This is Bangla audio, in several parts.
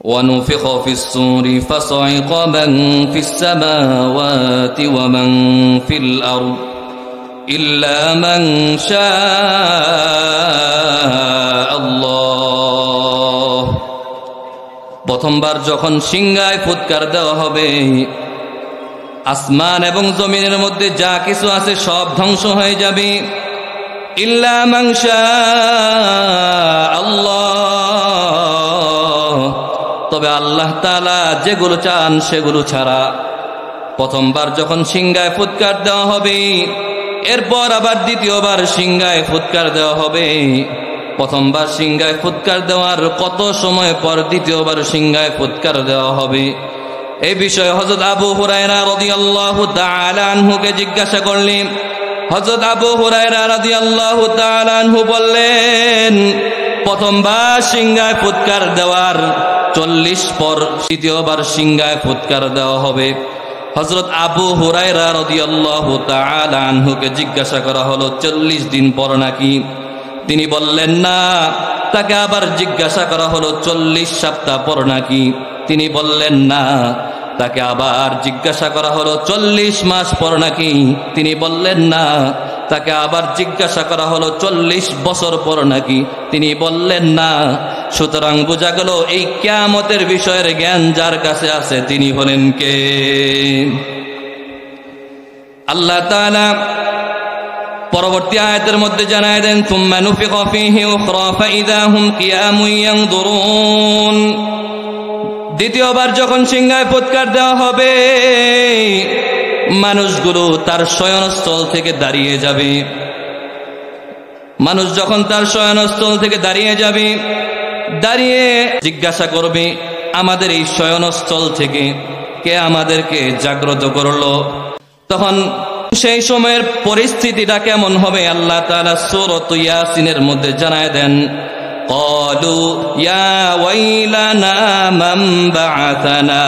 ونفخ في الصور فصعق من في السماوات ومن في الأرض إلا من شاء الله প্রথমবার যখন সিংহায় ফুৎকার দেওয়া হবে, আসমান এবং জমিনের মধ্যে যা কিছু আছে সব ধ্বংস হয়ে যাবে। ইল্লা মান শাআল্লাহ, তবে আল্লাহ তাআলা যেগুলো চান সেগুলো ছাড়া। প্রথমবার যখন সিংহায় ফুৎকার দেওয়া হবে, এরপর আবার দ্বিতীয়বার সিংহায় ফুৎকার দেওয়া হবে। প্রথমবার সিংহায় ফুৎকার দেওয়ার কত সময় পর দ্বিতীয়বার সিংহায় ফুৎকার দেওয়া হবে, এই বিষয়ে হযরত আবু হুরায়রা রাদিয়াল্লাহু তাআলা আনহুকে জিজ্ঞাসা করলেন। হযরত আবু হুরায়রা রাদিয়াল্লাহু তাআলা আনহু বললেন, প্রথমবার সিংহায় ফুৎকার দেওয়ার 40 পর দ্বিতীয়বার সিংহায় ফুৎকার দেওয়া হবে। হযরত আবু হুরায়রা রাদিয়াল্লাহু তাআলা আনহুকে জিজ্ঞাসা করা হলো 40 দিন পর নাকি? তিনি বললেন না। তাকে আবার জিজ্ঞাসা করা হলো 40 সপ্তাহ পর নাকি? তিনি বললেন না। তাকে আবার জিজ্ঞাসা করা হলো 40 মাস পর নাকি? তিনি বললেন না। তাকে আবার জিজ্ঞাসা করা হলো 40 বছর পর নাকি? তিনি বললেন না। সুতরাং বোঝা গেল এই কিয়ামতের বিষয়ের জ্ঞান যার কাছে আছে তিনি হলেন কে? আল্লাহ তাআলা পরবর্তী আয়াতের মধ্যে জানায় দেন, সুম্মা নুফিখা ফীহি উখরা ফাইযা হুম কিয়ামুন ইয়ানযুরুন। দ্বিতীয়বার যখন সিংহায় ফুৎকার দেওয়া হবে, মানুষগুলো তার শয়নস্থল থেকে দাঁড়িয়ে যাবে। মানুষ যখন তার শয়নস্থল থেকে দাঁড়িয়ে যাবে, দাঁড়িয়ে জিজ্ঞাসা করবে, আমাদের এই শয়নস্থল থেকে কে আমাদেরকে জাগ্রত করলো? তখন সেই সময়ের পরিস্থিতিটা কেমন হবে আল্লাহ তাআলা সূরাত ইয়াসিনের মধ্যে জানায় দেন, ক্বালু ইয়া ওয়াইলানা মান বা'আথানা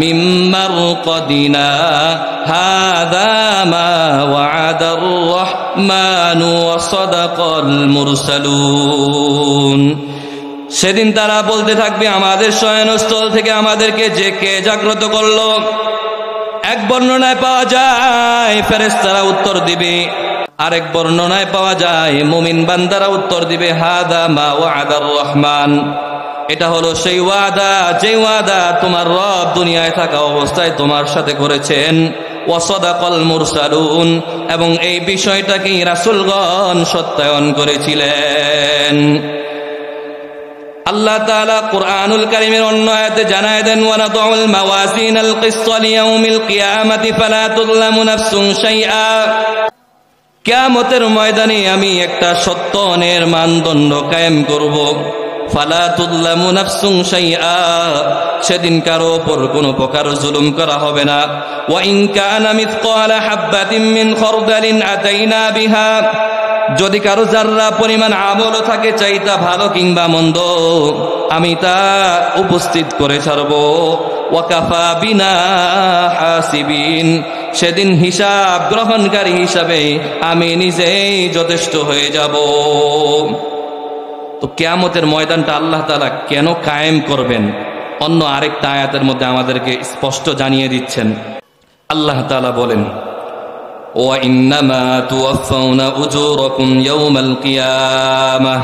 মিন মারকাদিনা হাযা মা ওয়া'আদার রাহমানু ওয়া সাদাকাল মুরসালুন। সেদিন তারা বলতে থাকবে, আমাদের শয়নস্থল থেকে আমাদেরকে যে কে জাগ্রত করলো? এক বর্ণনায় পাওয়া যায় ফেরেশতারা উত্তর দিবে, আরেক বর্ণনায় পাওয়া যায় মুমিন বান্দারা উত্তর দিবে, হাদা মা ওয়া'আদার রহমান, এটা হলো সেই ওয়াদা যে ওয়াদা তোমার রব দুনিয়ায় থাকা অবস্থায় তোমার সাথে করেছেন। ওয়া সাদাকাল মুরসালুন, এবং এই বিষয়টাকেই রাসূলগণ সত্যায়ন করেছিলেন। আল্লাহ তাআলা কুরআনুল কারীমের অন্য আয়াতে জানায় দেন, ওয়া নাদউল মাওয়াজিনাল কিসতা লিয়াউমিল কিয়ামাতি ফালা তুযলামু নাফসুন শাইআ। কিয়ামতের ময়দানে আমি একটা সত্যনের মানদণ্ড কায়েম করব, ফালা তুযলামু নাফসুন শাইআ, সেদিন কারো উপর কোনো প্রকার জুলুম করা হবে না। ওয়া ইন কানা মিসকালা হাববাতিন মিন খারদালিন আতাইনা বিহা, যদি কারো যাররা পরিমাণ আমল থাকে, চাইতা ভালো কিংবা মন্দ, আমি তা উপস্থিত করে ছাড়ব। ওয়া কাফা বিনা হাসিবিন, সেদিন হিসাব গ্রহণকারী হিসাবে আমি নিজেই যথেষ্ট হয়ে যাব। তো কিয়ামতের ময়দানটা আল্লাহ তাআলা কেন কায়েম করবেন, অন্য আরেকটা আয়াতের মধ্যে আমাদেরকে স্পষ্ট জানিয়ে দিচ্ছেন। আল্লাহ তাআলা বলেন, وَإِنَّمَا تُوَفَّوْنَ أُجُورَكُمْ يَوْمَ الْقِيَامَةِ,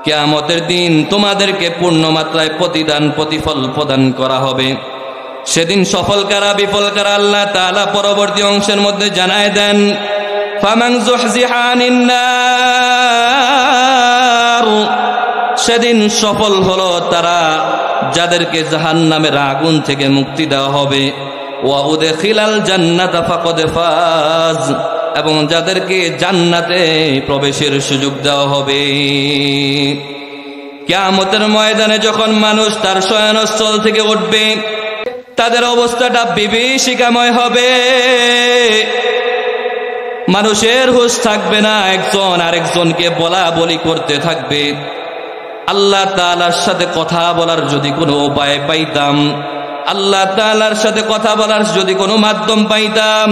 কিয়ামতের দিন তোমাদেরকে পূর্ণ মাত্রায় প্রতিফল প্রদান করা হবে। সেদিন সফল কারা বিফল কারা আল্লাহ তাআলা পরবর্তী অংশের মধ্যে জানায় দেন, ফামান যুহজিহা আনিন নার, সেদিন সফল হলো তারা যাদেরকে জাহান্নামের আগুন থেকে মুক্তি দেওয়া হবে। ওয়া উদখিলাল জান্নাতা ফাকাদ ফাজ, এবং যাদেরকে জান্নাতে প্রবেশের সুযোগ দেওয়া হবে। কিয়ামতের ময়দানে যখন মানুষ তার শয়নস্থল থেকে উঠবে, তাদের অবস্থাটা বিভীষিকাময় হবে। মানুষের হুঁশ থাকবে না, একজন আরেকজনকে বলা বলি করতে থাকবে। আল্লাহ তাআলার সাথে কথা বলার যদি কোনো উপায় পাইতাম, আল্লাহ তাআলার সাথে কথা বলার যদি কোনো মাধ্যম পাইতাম,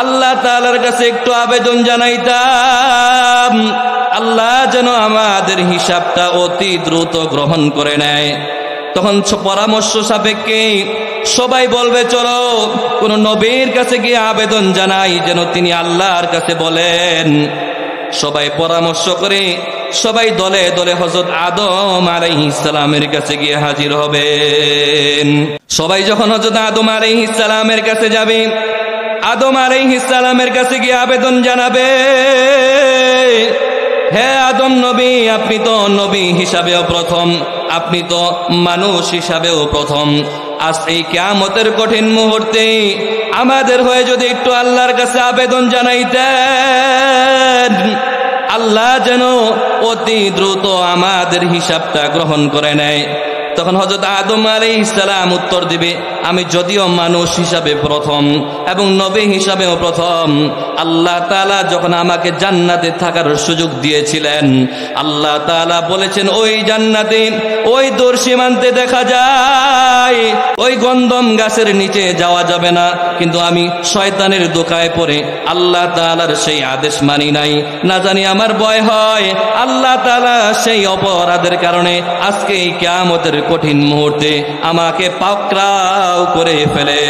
আল্লাহ তাআলার কাছে একটু আবেদন জানাইতাম, আল্লাহ যেন আমাদের হিসাবটা অতি দ্রুত গ্রহণ করে নেয়। তখন পরামর্শ সাপেক্ষে সবাই বলবে চলো কোন নবীর কাছে গিয়ে আবেদন জানাই যেন তিনি আল্লাহর কাছে বলেন। সবাই পরামর্শ করে সবাই দলে দলে হযরত আদম আলাইহিস সালামের কাছে গিয়ে হাজির হবেন। সবাই যখন হযরত আদম আলাইহিস সালামের কাছে যাবে, আদম আলাইহিস সালামের কাছে গিয়ে আবেদন জানাবে, হে আদম নবী, আপনি তো নবী হিসাবেও প্রথম, আপনি তো মানুষ হিসাবেও প্রথম। আজ এই কিয়ামতের কঠিন মুহূর্তে আমাদের হয়ে যদি একটু আল্লাহর কাছে আবেদন জানাইতেন, আল্লাহ যেন অতি দ্রুত আমাদের হিসাবটা গ্রহণ করে নেয়। তখন হযরত আদম আলাইহিস সালাম উত্তর দিবে, আমি যদিও মানুষ হিসাবে প্রথম এবং নবী হিসাবেও প্রথম, আল্লাহ তাআলা যখন আমাকে জান্নাতে থাকার সুযোগ দিয়েছিলেন, আল্লাহ তাআলা বলেছেন ওই জান্নাতে ওই দূর সীমান্তে দেখা যায় ওই গন্ধম গাছের নিচে যাওয়া যাবে না, কিন্তু আমি শয়তানের দোকায় পড়ে আল্লাহ তাআলার সেই আদেশ মানি নাই। না জানি আমার ভয় হয় আল্লাহ তাআলা সেই অপরাধের কারণে আজকে এই কিয়ামতের কঠিন মুহূর্তে আমাকে পাকড়াও করে ফেলে।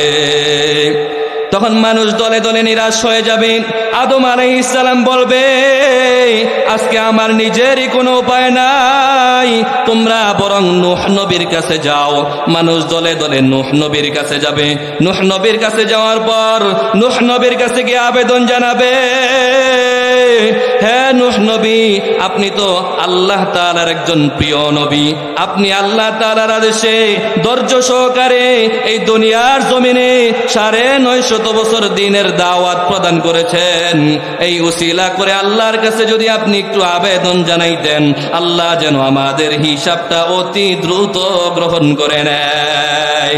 তখন মানুষ দলে দলে নিরাশ হয়ে যাবে। আদম আলাইহিস সালাম বলবে, আজকে আমার নিজেরই কোনো উপায় নাই, তোমরা বরং নূহ নবীর কাছে যাও। মানুষ দলে দলে নূহ নবীর কাছে যাবে। নূহ নবীর কাছে যাওয়ার পর নূহ নবীর কাছে গিয়ে আবেদন জানাবে, হে নূহ নবী, আপনি তো আল্লাহ তাআলার একজন প্রিয় নবী, আপনি আল্লাহ তাআলার আদেশে ধৈর্য সহকারে এই দুনিয়ার জমিনে 950 বছর দিনের দাওয়াত প্রদান করেছেন। এই উসিলা করে আল্লাহর কাছে যদি আপনি একটু আবেদন জানাইতেন, আল্লাহ যেন আমাদের হিসাবটা অতি দ্রুত গ্রহণ করে নেয়।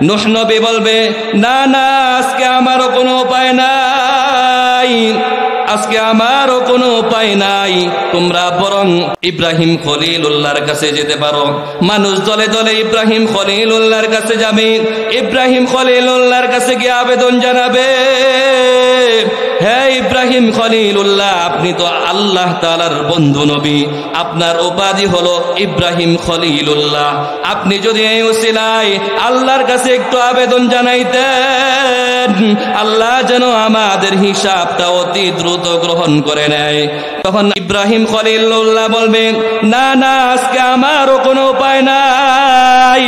নূহ নবী বলবে, না না, আজকে আমারও কোনো উপায় নাই, আজকে আমারও কোনো উপায় নাই, তোমরা বরং ইব্রাহিম খলিলুল্লাহর কাছে যেতে পারো। মানুষ দলে দলে ইব্রাহিম খলিলুল্লাহর কাছে যাবে। ইব্রাহিম খলিলুল্লাহর কাছে গিয়ে আবেদন জানাবে, হে ইব্রাহিম খলিলুল্লাহ, আপনি তো আল্লাহ তাআলার বন্ধু নবী, আপনার উপাধি হলো ইব্রাহিম খলিলুল্লাহ। আপনি যদি এই উসিলায় আল্লাহর কাছে একটু আবেদন জানাইতেন, আল্লাহ যেন আমাদের হিসাবটা অতি দ্রুত গ্রহণ করে নেয়। তখন ইব্রাহিম খলিলুল্লাহ বলবেন, না না, আজকে আমারও কোনো উপায় নাই,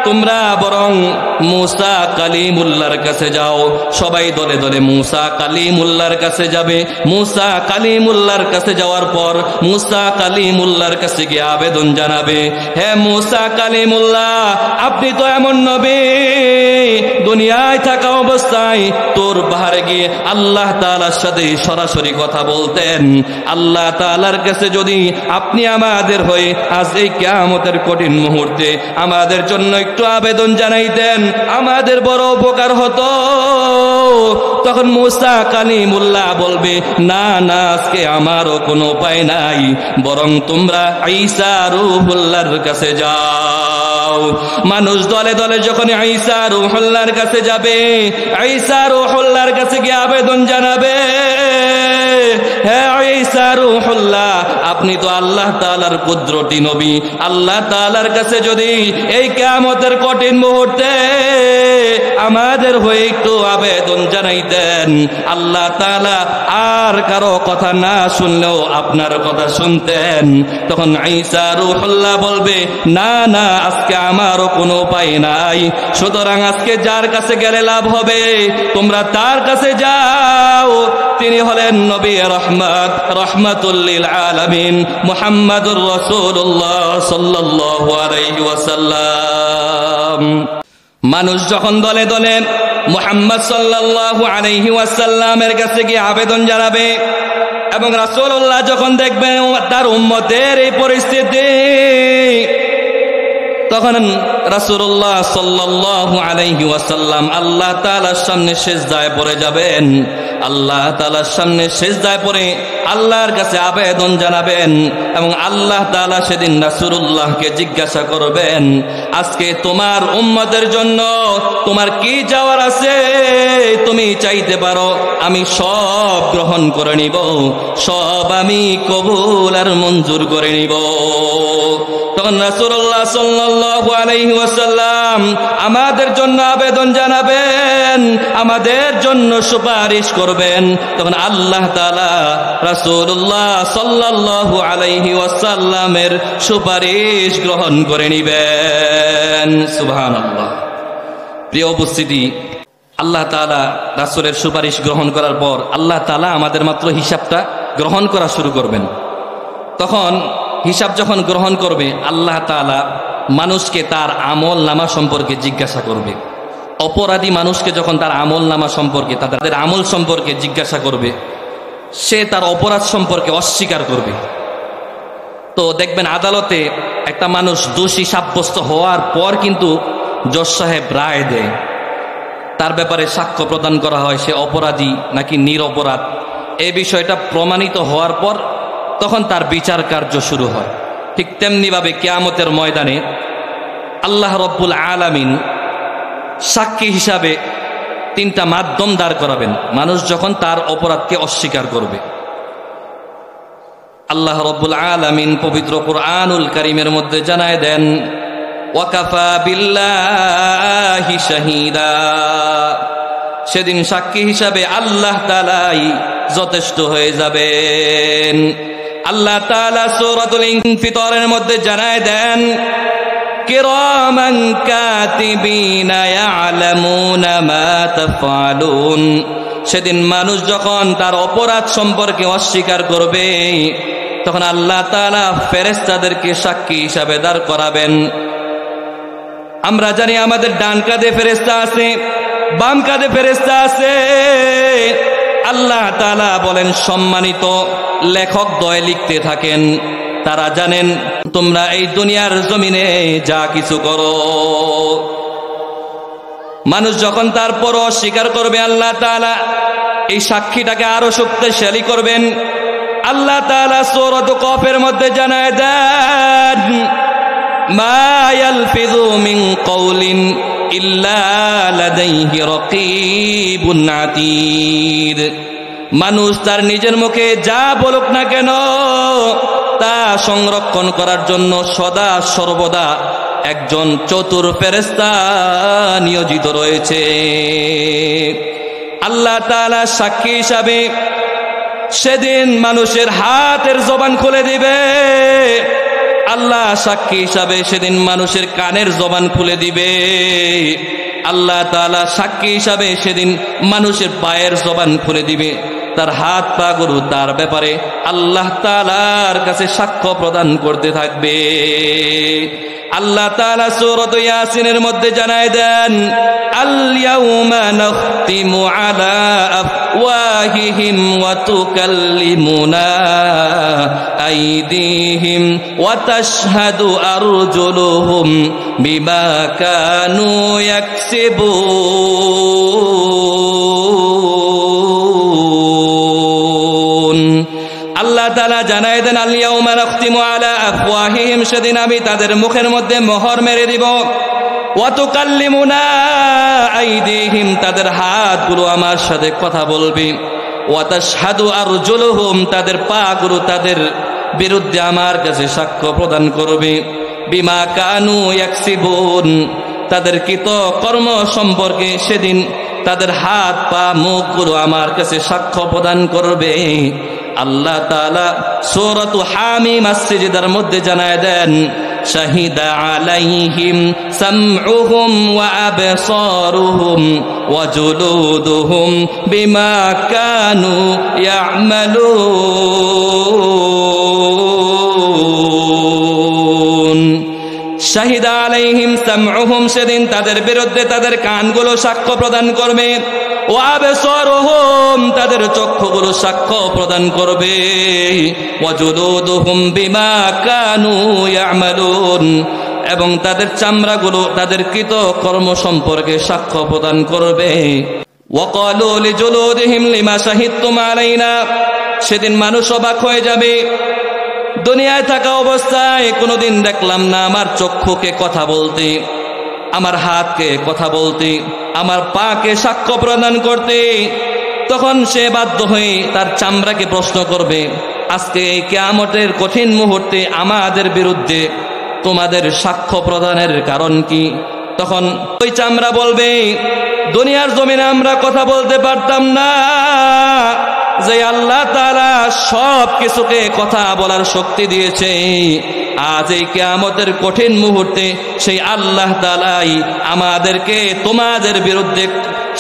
তোমরা বরং মূসা কালিমুল্লাহর কাছে যাও। সবাই দলে দলে মূসা কালিমুল্লাহর কাছে যাবে। মূসা কালিমুল্লাহর কাছে যাওয়ার পর মূসা কালিমুল্লাহর কাছে গিয়ে আবেদন জানাবে, হে মূসা কালিমুল্লাহ, আপনি তো এমন নবী, দুনিয়ায় থাকা অবস্থায় তোর পাহাড়ে গিয়ে আল্লাহ তাআলার সাথে সরাসরি কথা বলতেন। আল্লাহ তাআলার কাছে যদি আপনি আমাদের হয়ে আজ এই কিয়ামতের কঠিন মুহূর্তে আমাদের জন্য একটু আবেদন জানাইতেন, আমাদের বড় উপকার হতো। তখন মূসা কালিমুল্লাহ বলবে, না না, আজকে আমারও কোনো উপায় নাই, বরং তোমরা ঈসা রূহুল্লাহর কাছে যাও। মানুষ দলে দলে যখন ঈসা রূহুল্লাহর কাছে যাবে, ঈসা রূহুল্লাহর কাছে গিয়ে আবেদন জানাবে, হে ঈসা রূহুল্লাহ, আপনি তো আল্লাহ তাআলার কুদরতি নবী, আল্লাহ তাআলার কাছে যদি এই কিয়ামতের কঠিন মুহূর্তে আমাদের হয়ে একটু আবেদন জানাইতেন, আল্লাহ তাআলা আর কারো কথা না শুনলেও আপনার কথা শুনতেন। তখন ঈসা রূহুল্লাহ বলবে, না না, আজকে আমারও কোনো উপায় নাই, সুতরাং আজকে যার কাছে গেলে লাভ হবে তোমরা তার কাছে যাও। তিনি হলেন নবী রহমত, রহমাতুল লিল আলামিন, মুহাম্মাদুর রাসূলুল্লাহ সাল্লাল্লাহু আলাইহি ওয়াসাল্লাম। মানুষ যখন দলে দলে মুহাম্মদ সাল্লাল্লাহু আলাইহি ওয়াসাল্লামের কাছে গিয়ে আবেদন জানাবে এবং রাসূলুল্লাহ যখন দেখবেন তার উম্মতের এই পরিস্থিতি, তখন রাসূলুল্লাহ সাল্লাল্লাহু আলাইহি ওয়াসাল্লাম আল্লাহ তাআলার সামনে সিজদায় পড়ে যাবেন। আল্লাহ তাআলার সামনে সিজদায় পড়ে আল্লাহর কাছে আবেদন জানাবেন এবং আল্লাহ তাআলা সেদিন রাসূলুল্লাহকে জিজ্ঞাসা করবেন, আজকে তোমার উম্মতের জন্য তোমার কি চাওয়ার আছে, তুমি চাইতে পারো, আমি সব গ্রহণ করে নিব, সব আমি কবুল আর মঞ্জুর করে নিব। তখন রাসূলুল্লাহ সাল্লাল্লাহু আলাইহি ওয়াসাল্লাম আমাদের জন্য আবেদন জানাবেন, আমাদের জন্য সুপারিশ করবেন। তখন আল্লাহ তাআলা রাসূলুল্লাহ সাল্লাল্লাহু আলাইহি ওয়াসাল্লামের সুপারিশ গ্রহণ করে নিবেন। সুবহানাল্লাহ। প্রিয় উপস্থিতি, আল্লাহ তাআলা রাসূলের সুপারিশ গ্রহণ করার পর আল্লাহ তাআলা আমাদের মাত্র হিসাবটা গ্রহণ করা শুরু করবেন। তখন হিসাব যখন গ্রহণ করবে, আল্লাহ তাআলা মানুষকে তার আমল নামা সম্পর্কে জিজ্ঞাসা করবে। অপরাধী মানুষকে যখন তার আমল নামা সম্পর্কে, তাদের আমল সম্পর্কে জিজ্ঞাসা করবে, সে তার অপরাধ সম্পর্কে অস্বীকার করবে। তো দেখবেন আদালতে একটা মানুষ দোষী সাব্যস্ত হওয়ার পর কিন্তু জজ সাহেব রায় দেয়, তার ব্যাপারে সাক্ষ্য প্রদান করা হয় সে অপরাধী নাকি নিরপরাধ। এই বিষয়টা প্রমাণিত হওয়ার পর তখন তার বিচার কার্য শুরু হয়। ঠিক তেমনিভাবে কিয়ামতের ময়দানে আল্লাহ রব্বুল আলামিন সাক্ষী হিসাবে তিনটা মাধ্যম দাঁড় করাবেন মানুষ যখন তার অপরাধকে অস্বীকার করবে। আল্লাহ রব্বুল আলামিন পবিত্র কুরআনুল কারীমের মধ্যে জানায় দেন, ওয়াকাফা বিল্লাহি শাহীদা, সেদিন সাক্ষী হিসাবে আল্লাহ তাআলাই যথেষ্ট হয়ে যাবেন। আল্লাহ তাআলা সূরাতুল ইনফিতারের মধ্যে জানায় দেন, কিরামান কাতিবিনা ইয়ালামুনা মা তাফআলুন, সেদিন মানুষ যখন তার অপরাধ সম্পর্কে অস্বীকার করবে তখন আল্লাহ তাআলা ফেরেশতাদেরকে সাক্ষী হিসাবে দাঁড় করাবেন। আমরা জানি আমাদের ডান কাঁধে ফেরেশতা আছে, বাম কাঁধে ফেরেশতা আছে। আল্লাহ তাআলা বলেন, সম্মানিত লেখক দ্বয় লিখতে থাকেন, তারা জানেন তোমরা এই দুনিয়ার জমিনে যা কিছু করো। মানুষ যখন তারপর অস্বীকার করবে, আল্লাহ তাআলা এই সাক্ষীটাকে আরো শক্তিশালী করবেন। আল্লাহ তাআলা সূরা কফের মধ্যে জানায় দেন, মা ইয়ালফিযু মিন কওলিন ইল্লা লাদাইহি রাকীবুন আতীদ, মানুষ তার নিজের মুখে যা বলুক না কেন তা সংরক্ষণ করার জন্য সদা সর্বদা একজন চতুর ফেরেশতা নিয়োজিত রয়েছে। আল্লাহ তাআলা সাক্ষী হিসাবে সেদিন মানুষের হাতের জবান খুলে দিবে। আল্লাহ সাক্ষী হিসাবে সেদিন মানুষের কানের জবান খুলে দিবে। আল্লাহ তাআলা সাক্ষী হিসাবে সেদিন মানুষের পায়ের জবান খুলে দিবে। তার হাত পা গুলো তার ব্যাপারে আল্লাহ তাআলার কাছে সাক্ষ্য প্রদান করতে থাকবে। আল্লাহ তাআলা সূরা ইয়াসিনের মধ্যে জানায় দেন, আল ইয়াউমা নাখতিমু আলা আফওয়াহিহিম ওয়া তুকাল্লিমুনা আইদিহিম ওয়া তাশহাদু আরজুলুহুম বিমা কানু ইয়াকসিবুন। আল্লাহ তাআলা জানায় দেন, আল ইয়াউমা নাখতিমু আলা আফওয়াহিহিম, সেদিন আমি তাদের মুখের মধ্যে মোহর মেরে দিব। ওয়া তুকাল্লিমুনা আইদিহিম, তাদের হাতগুলো আমার সাথে কথা বলবে। ওয়া তাশহাদু আরজুলুহুম, তাদের পাগুলো তাদের বিরুদ্ধে আমার কাছে সাক্ষ্য প্রদান করবে। বিমা কানু ইয়াকসিবুন, তাদের কৃত কর্ম সম্পর্কে সেদিন তাদের হাত পা মুখগুলো আমার কাছে সাক্ষ্য প্রদান করবে। আল্লাহ তাআলা সূরাতু হামিম আস-সিজদার মধ্যে জানায় দেন, শাহিদা আলাইহিম সামউহুম ওয়া আবসারুহুম ওয়া জুলুদুহুম বিমা কানু ইয়া'মালুন। শাহিদা আলাইহিম সামউহুম, সেদিন তাদের বিরুদ্ধে তাদের কানগুলো সাক্ষ্য প্রদান করবে। ওয়া আবসারুহুম, তাদের চক্ষুগুলো সাক্ষ্য প্রদান করবে। ওয়া জুলুদুহুম বিমা কানু ইয়া'মালুন, এবং তাদের চামড়াগুলো তাদের কৃত কর্ম সম্পর্কে সাক্ষ্য প্রদান করবে। ওয়া ক্বালু লিজুলুদিহিম লিমা শাহিদতুম আলাইনা, সেদিন মানুষ অবাক হয়ে যাবে, দুনিয়ায় থাকা অবস্থায় কোনোদিন দেখলাম না আমার চক্ষুকে কথা বলতে, আমার হাতকে কথা বলতে, আমার পাকে সাক্ষ্য প্রদান করতে। তখন সে বাধ্য হয়ে তার চামড়াকে প্রশ্ন করবে, আজকে এই কিয়ামতের কঠিন মুহূর্তে আমাদের বিরুদ্ধে তোমাদের সাক্ষ্য প্রদানের কারণ কি? তখন ওই চামড়া বলবে, দুনিয়ার জমিনে আমরা কথা বলতে পারতাম না যে আল্লাহ তাআলা সব কিছুকে কথা বলার শক্তি দিয়েছে। আজ এই কিয়ামতের কঠিন মুহূর্তে সেই আল্লাহ তাআলাই আমাদেরকে তোমাদের বিরুদ্ধে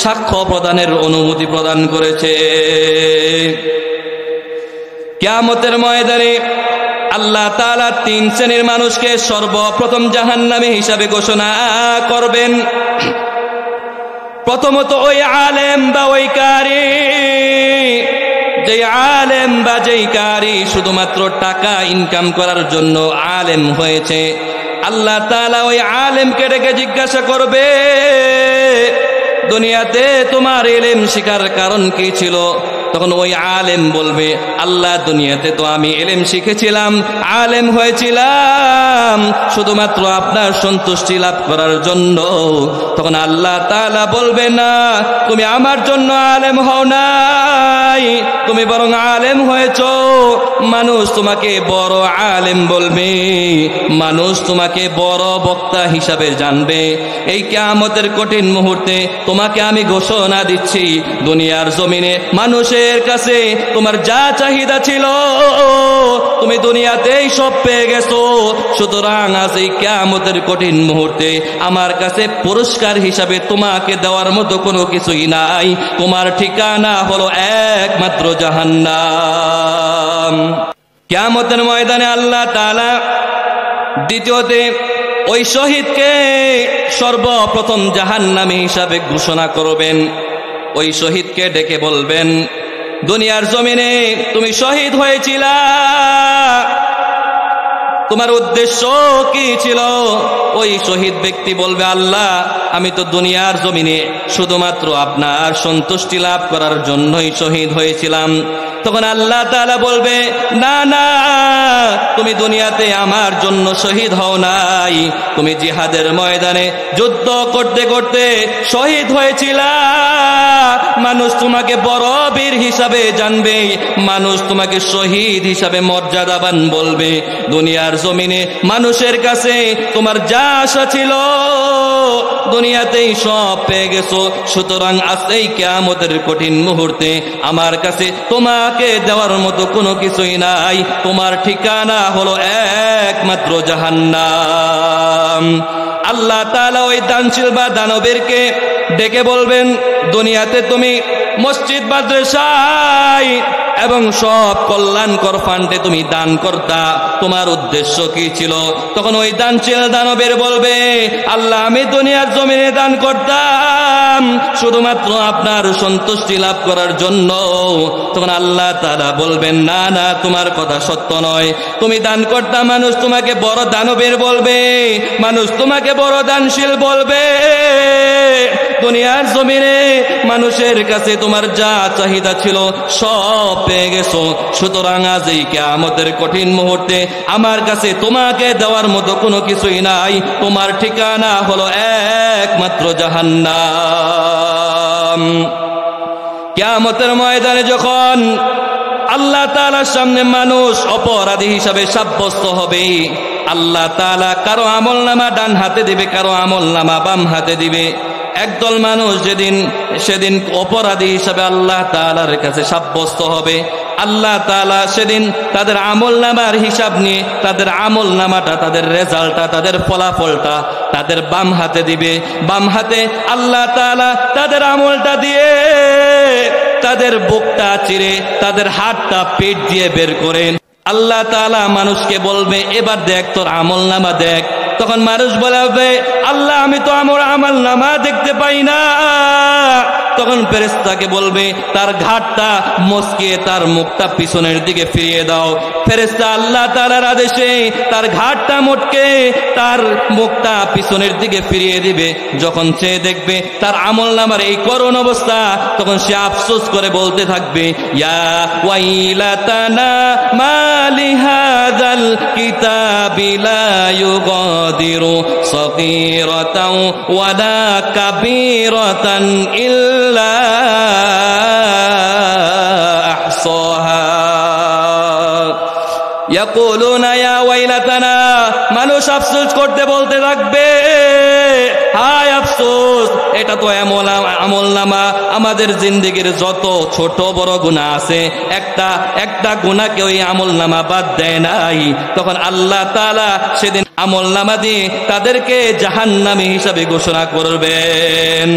সাক্ষ্য প্রদানের অনুমতি প্রদান করেছে। কিয়ামতের ময়দানে আল্লাহ তাআলা 3 শ্রেণীর মানুষকে সর্বপ্রথম জাহান্নামী হিসাবে ঘোষণা করবেন। প্রথমত ওই আলেম বা ওই কারি, যে আলেম বা যেই কারি শুধুমাত্র টাকা ইনকাম করার জন্য আলেম হয়েছে, আল্লাহ তাআলা ওই আলেমকে ডেকে জিজ্ঞাসা করবে, দুনিয়াতে তোমার ইলম শিখার কারণ কি ছিল? তখন ওই আলেম বলবে, আল্লাহ দুনিয়াতে তো আমি ইলম শিখেছিলাম, আলেম হয়েছিলাম শুধুমাত্র আপনার সন্তুষ্টি লাভ করার জন্য। তখন আল্লাহ তাআলা বলবে, না, তুমি আমার জন্য আলেম হও নাই, তুমি বরং আলেম হয়েছো। মানুষ তোমাকে বড় আলেম বলবে, মানুষ তোমাকে বড় বক্তা হিসাবে জানবে। এই কিয়ামতের কঠিন মুহূর্তে তোমাকে আমি ঘোষণা দিচ্ছি, দুনিয়ার জমিনে মানুষের কাছে তোমার যা চাহিদা ছিল তুমি দুনিয়াতেই সব পেয়ে গেছো। সুতরাং আজ এই কিয়ামতের কঠিন মুহূর্তে আমার কাছে পুরস্কার হিসাবে তোমাকে দেওয়ার মতো কোনো কিছুই নাই। তোমার ঠিকানা হলো একমাত্র জাহান্নাম। কিয়ামতের ময়দানে আল্লাহ তাআলা দ্বিতীয়তে ওই শহীদকে সর্বপ্রথম জাহান্নামী হিসাবে ঘোষণা করবেন। ওই শহীদকে ডেকে বলবেন, দুনিয়ার জমিনে তুমি শহীদ হয়েছিলা, তোমার উদ্দেশ্য কি ছিল? ওই শহীদ ব্যক্তি বলবে, আল্লাহ আমি তো দুনিয়ার জমিনে শুধুমাত্র আপনার সন্তুষ্টি লাভ করার জন্যই শহীদ হয়েছিলাম। তখন আল্লাহ তাআলা বলবে, না না, তুমি দুনিয়াতে আমার জন্য শহীদ হও নাই, তুমি জিহাদের ময়দানে যুদ্ধ করতে করতে শহীদ হয়েছিলা। মানুষ তোমাকে বড় বীর হিসাবে জানবে, মানুষ তোমাকে শহীদ হিসাবে মর্যাদাবান বলবে। দুনিয়ার জমিনে মানুষের কাছে তোমার যা আশা ছিল দুনিয়াতেই সব পেয়ে গেছো। সুতরাং আজ এই কিয়ামতের কঠিন মুহূর্তে আমার কাছে তোমাকে দেওয়ার মতো কোনো কিছুই নাই। তোমার ঠিকানা হলো একমাত্র জাহান্নাম। আল্লাহ তাআলা ওই দানশীল বা দানবীরকে ডেকে বলবেন, দুনিয়াতে তুমি মসজিদ মাদ্রাসায় এবং সব কল্যাণকর ফান্ডে তুমি দান করতা, তোমার উদ্দেশ্য কি ছিল? তখন ওই দানশীল দানবীর বলবে, আল্লাহ আমি দুনিয়ার জমিনে দান করতাম শুধুমাত্র আপনার সন্তুষ্টি লাভ করার জন্য। তখন আল্লাহ তাআলা বলবেন, না না, তোমার কথা সত্য নয়, তুমি দান করতা, মানুষ তোমাকে বড় দানবীর বলবে, মানুষ তোমাকে বড় দানশীল বলবে। দুনিয়ার জমিনে মানুষের কাছে তোমার যা চাহিদা ছিল সব পেয়ে গেছো। সুতরাং আজ এই কিয়ামতের কঠিন মুহূর্তে আমার কাছে তোমাকে দেওয়ার মতো কোনো কিছুই নাই। তোমার ঠিকানা হলো একমাত্র জাহান্নাম। কিয়ামতের ময়দানে যখন আল্লাহ তাআলার সামনে মানুষ অপরাধী হিসাবে সাব্যস্ত হবে, আল্লাহ তাআলা কারো আমলনামা ডান হাতে দিবে, কারো আমলনামা বাম হাতে দিবে। একদল মানুষ সেদিন অপরাধী হিসাবে আল্লাহ তাআলার কাছে সাব্যস্ত হবে। আল্লাহ তাআলা সেদিন তাদের আমলনামার হিসাব নিয়ে তাদের আমলনামাটা, তাদের রেজাল্টটা, তাদের ফলাফলটা তাদের বাম হাতে দিবে। বাম হাতে আল্লাহ তাআলা তাদের আমলটা দিয়ে তাদের বুকটা চিরে তাদের হাতটা পেট দিয়ে বের করেন। আল্লাহ তাআলা মানুষকে বলবে, এবার দেখ তোর আমলনামা দেখ। তখন মানুষ বলবে, আল্লাহ আমি তো আমার আমলনামা দেখতে পাই না। তখন ফেরেশতাকে বলবে, তার ঘাটটা মচকিয়ে তার মুখটা পিছনের দিকে ফিরিয়ে দাও। ফেরেশতা আল্লাহ তাআলার আদেশে তার ঘাটটা মটকে তার মুখটা পিছনের দিকে ফিরিয়ে দিবে। যখন সে দেখবে তার আমলনামার এই করুণ অবস্থা, তখন সে আফসোস করে বলতে থাকবে, ইয়া ওয়াইলাতানা মালি হাযাল কিতাবি লা ইউগাদিরু সগীরাতাও ওয়ালা কাবীরাতান ইল্লা আহসাহা। ইয়াকুলুনা ইয়া ওয়াইলাতানা, মানুষ মানুষ আফসোস করতে বলতে থাকবে, হায় আফসোস, এটা তো এমন আমল নামা, আমাদের জিন্দেগির যত ছোট বড় গুনাহ আছে একটা গুনাহকে ওই আমল নামা বাদ দেয় নাই। তখন আল্লাহ তাআলা সেদিন আমল নামা দিয়ে তাদেরকে জাহান্নামী হিসাবে ঘোষণা করবেন।